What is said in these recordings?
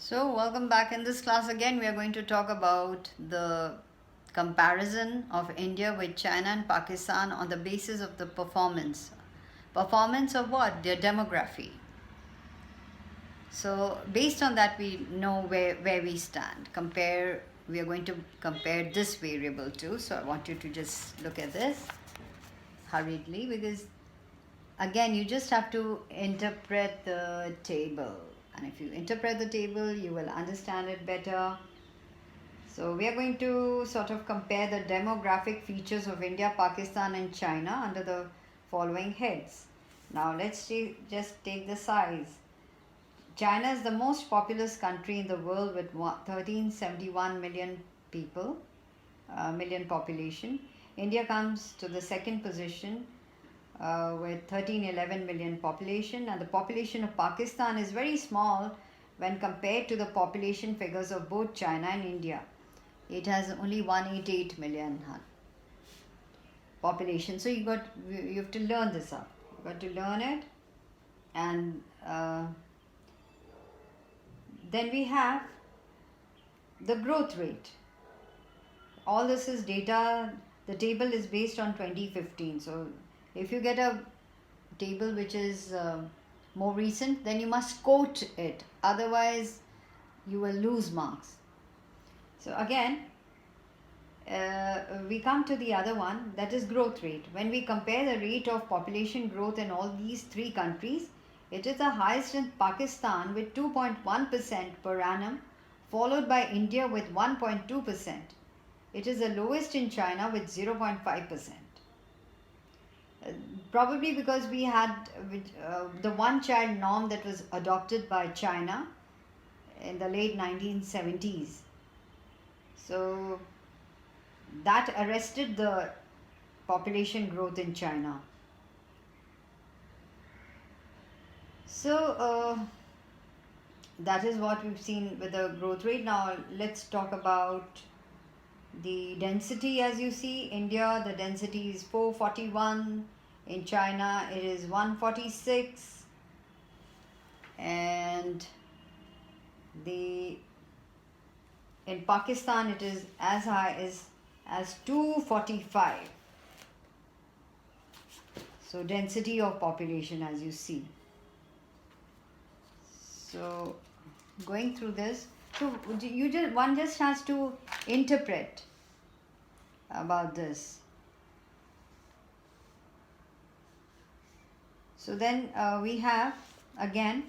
So, welcome back. In this class again, we are going to talk about the comparison of India with China and Pakistan on the basis of the performance. Performance of what? Their demography. So, based on that, we know where we stand. We are going to compare this variable too. So, I want you to just look at this hurriedly because again you just have to interpret the table, and if you interpret the table you will understand it better. So we are going to sort of compare the demographic features of India, Pakistan and China under the following heads. Now just take the size. China is the most populous country in the world with 1371 million people, million population. India comes to the second position with 1311 million population, and the population of Pakistan is very small when compared to the population figures of both China and India. It has only 188 million population. So you have to learn this up. You got to learn it, and then we have the growth rate. All this is data. The table is based on 2015. So if you get a table which is more recent, then you must quote it. Otherwise, you will lose marks. So again, we come to the other one, that is growth rate. When we compare the rate of population growth in all these three countries, it is the highest in Pakistan with 2.1% per annum, followed by India with 1.2%. It is the lowest in China with 0.5%. Probably because we had the one child norm that was adopted by China in the late 1970s. So that arrested the population growth in China. So that is what we've seen with the growth rate. Now let's talk about the density. As you see, India, the density is 441. In China, it is 146. And in Pakistan, it is as high as 245. So density of population, as you see. So going through this, so one just has to interpret about this. So then we have again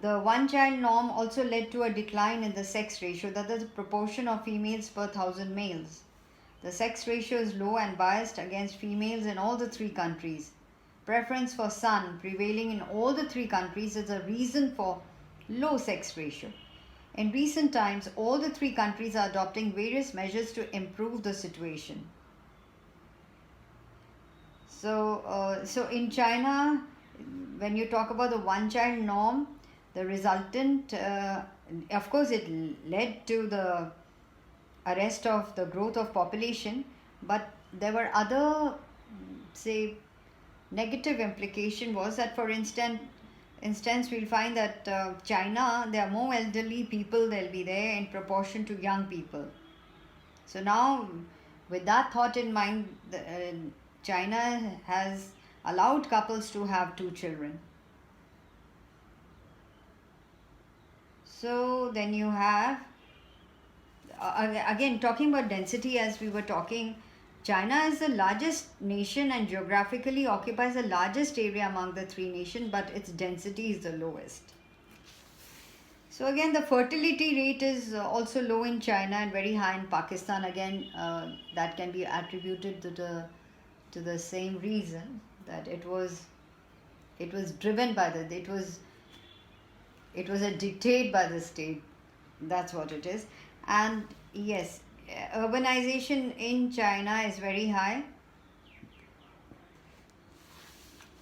the one child norm also led to a decline in the sex ratio, that is the proportion of females per thousand males. The sex ratio is low and biased against females in all the three countries. Preference for son prevailing in all the three countries is a reason for low sex ratio. In recent times, all the three countries are adopting various measures to improve the situation. So in China, when you talk about the one child norm, the resultant, of course, it led to the arrest of the growth of population, but there were other, say, negative implication was that, for instance, we'll find that China, there are more elderly people, they'll be there in proportion to young people. So now, with that thought in mind, China has allowed couples to have two children. So then you have, again talking about density, as we were talking, China is the largest nation and geographically occupies the largest area among the three nations, but its density is the lowest. So again, the fertility rate is also low in China and very high in Pakistan. Again, that can be attributed to the same reason, that it was driven by it was a dictate by the state. That's what it is. And yes, urbanization in China is very high,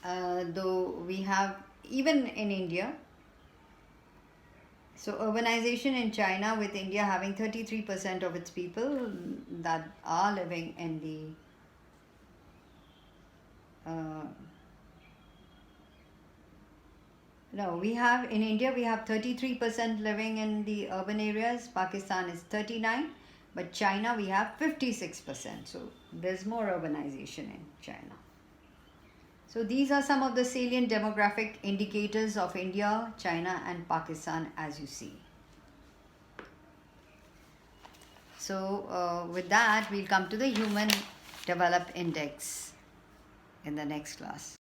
though we have even in India. So urbanization in China, with India having 33% of its people that are living in the No, we have in India we have 33% living in the urban areas. Pakistan is 39, but China we have 56%. So there's more urbanization in China. So these are some of the salient demographic indicators of India, China, and Pakistan as you see. So with that, we'll come to the Human Develop Index in the next class.